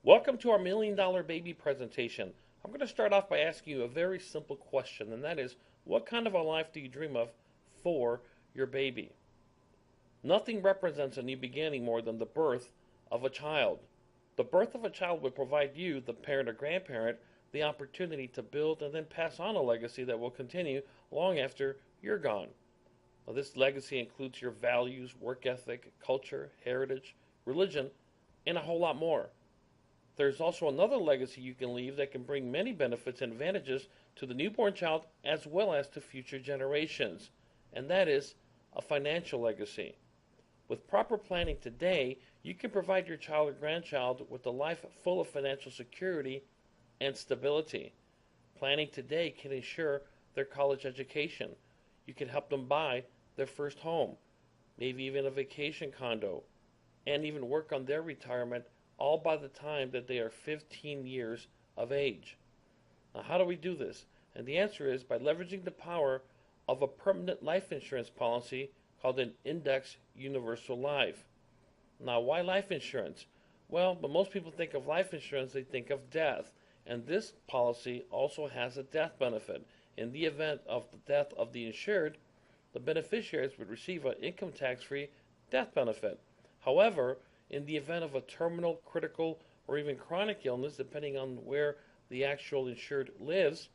Welcome to our Million Dollar Baby presentation. I'm going to start off by asking you a very simple question, and that is, what kind of a life do you dream of for your baby? Nothing represents a new beginning more than the birth of a child. The birth of a child would provide you, the parent or grandparent, the opportunity to build and then pass on a legacy that will continue long after you're gone. Now, this legacy includes your values, work ethic, culture, heritage, religion, and a whole lot more. There's also another legacy you can leave that can bring many benefits and advantages to the newborn child as well as to future generations, and that is a financial legacy. With proper planning today, you can provide your child or grandchild with a life full of financial security and stability. Planning today can ensure their college education. You can help them buy their first home, maybe even a vacation condo, and even work on their retirement all by the time that they are 15 years of age. Now, how do we do this? And the answer is by leveraging the power of a permanent life insurance policy called an Index Universal Life. Now, why life insurance? Well, when most people think of life insurance, they think of death. And this policy also has a death benefit. In the event of the death of the insured, the beneficiaries would receive an income tax-free death benefit. However, in the event of a terminal, critical, or even chronic illness, depending on where the actual insured lives,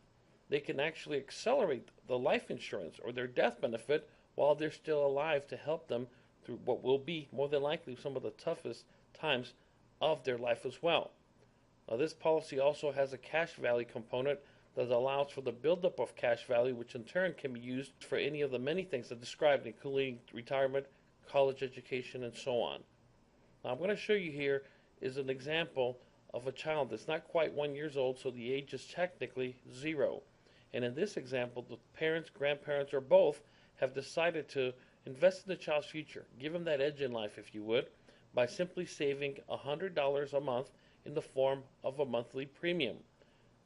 they can actually accelerate the life insurance or their death benefit while they're still alive to help them through what will be more than likely some of the toughest times of their life as well. Now, this policy also has a cash value component that allows for the buildup of cash value, which in turn can be used for any of the many things I described, including retirement, college education, and so on. Now, I'm going to show you here is an example of a child that's not quite 1 year old, so the age is technically 0. And in this example, the parents, grandparents, or both have decided to invest in the child's future, give them that edge in life, if you would, by simply saving $100 a month in the form of a monthly premium.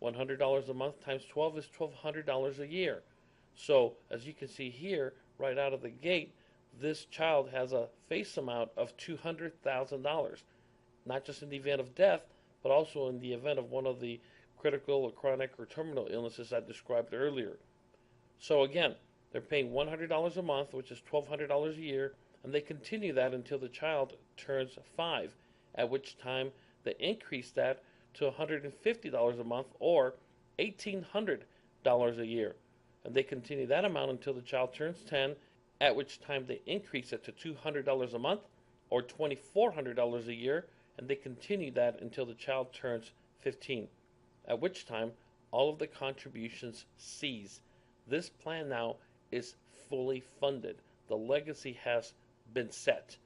$100 a month times 12 is $1,200 a year. So, as you can see here, right out of the gate, this child has a face amount of $200,000, not just in the event of death, but also in the event of one of the critical or chronic or terminal illnesses I described earlier. So again, they're paying $100 a month, which is $1,200 a year, and they continue that until the child turns 5, at which time they increase that to $150 a month or $1,800 a year. And they continue that amount until the child turns 10, at which time they increase it to $200 a month or $2,400 a year, and they continue that until the child turns 15, at which time all of the contributions cease. This plan now is fully funded. The legacy has been set.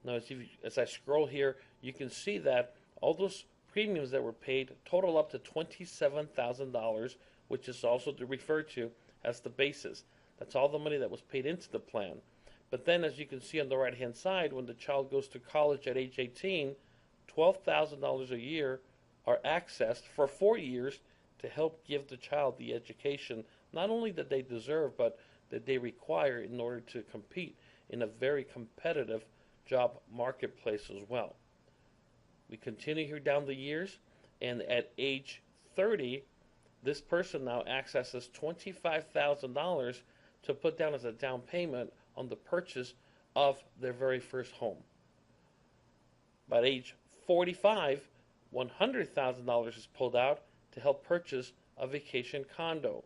Now, as I scroll here, you can see that all those premiums that were paid total up to $27,000, which is also referred to as the basis. That's all the money that was paid into the plan. But then, as you can see on the right-hand side, when the child goes to college at age 18, $12,000 a year are accessed for 4 years to help give the child the education not only that they deserve, but that they require in order to compete in a very competitive job marketplace as well. We continue here down the years, and at age 30, this person now accesses $25,000 to put down as a down payment on the purchase of their very first home. By age 45, $100,000 is pulled out to help purchase a vacation condo.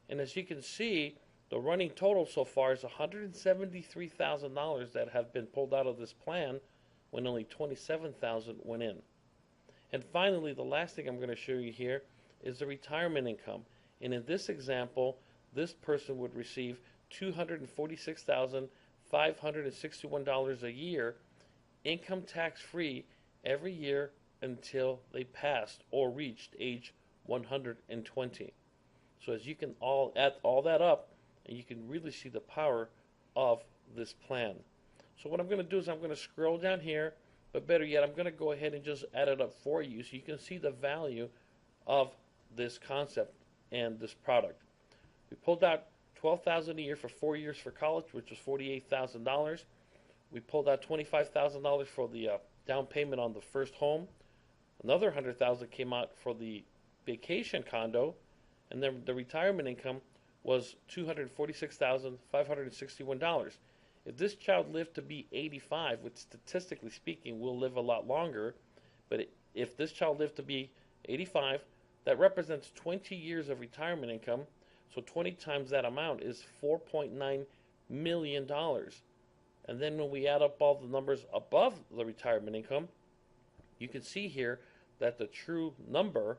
And as you can see, the running total so far is $173,000 that have been pulled out of this plan when only $27,000 went in. And finally, the last thing I'm going to show you here is the retirement income. And in this example, this person would receive $246,561 a year, income tax free every year until they passed or reached age 120. So as you can all add all that up, and you can really see the power of this plan. So what I'm going to do is I'm going to scroll down here, but better yet, I'm going to go ahead and just add it up for you so you can see the value of this concept and this product. We pulled out $12,000 a year for 4 years for college, which was $48,000. We pulled out $25,000 for the down payment on the first home. Another 100,000 came out for the vacation condo, and then the retirement income was $246,561. If this child lived to be 85, which statistically speaking will live a lot longer, but if this child lived to be 85, that represents 20 years of retirement income. So 20 times that amount is $4.9 million. And then when we add up all the numbers above the retirement income, you can see here that the true number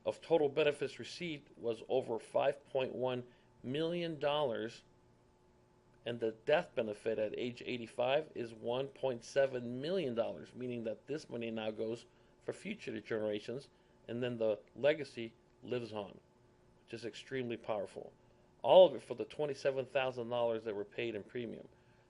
of total benefits received was over $5.1 million, and the death benefit at age 85 is $1.7 million, meaning that this money now goes for future generations, and then the legacy lives on, which is extremely powerful. All of it for the $27,000 that were paid in premium.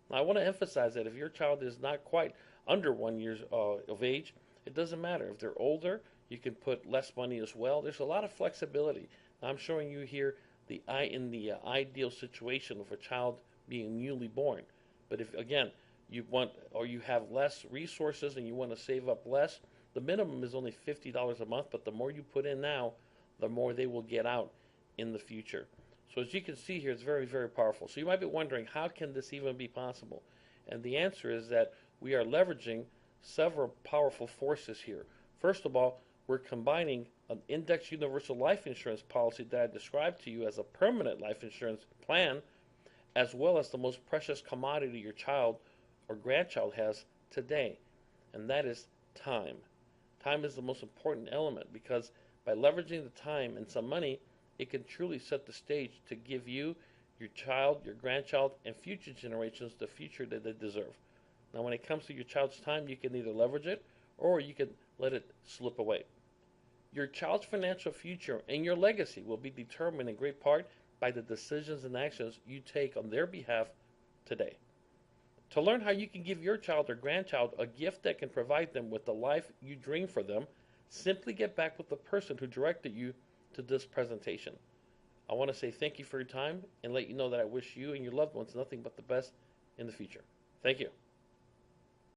Now, I want to emphasize that if your child is not quite under 1 year of age, it doesn't matter. If they're older, you can put less money as well. There's a lot of flexibility. Now, I'm showing you here in the ideal situation of a child being newly born. But if, again, you want or you have less resources and you want to save up less, the minimum is only $50 a month, but the more you put in now, the more they will get out in the future. So as you can see here, it's very, very powerful. So you might be wondering, how can this even be possible? And the answer is that we are leveraging several powerful forces here. First of all, we're combining an index universal life insurance policy that I described to you as a permanent life insurance plan, as well as the most precious commodity your child or grandchild has today, and that is time. Time is the most important element because by leveraging the time and some money, it can truly set the stage to give you, your child, your grandchild, and future generations the future that they deserve. Now, when it comes to your child's time, you can either leverage it or you can let it slip away. Your child's financial future and your legacy will be determined in great part by the decisions and actions you take on their behalf today. To learn how you can give your child or grandchild a gift that can provide them with the life you dream for them, simply get back with the person who directed you to this presentation. I want to say thank you for your time and let you know that I wish you and your loved ones nothing but the best in the future. Thank you.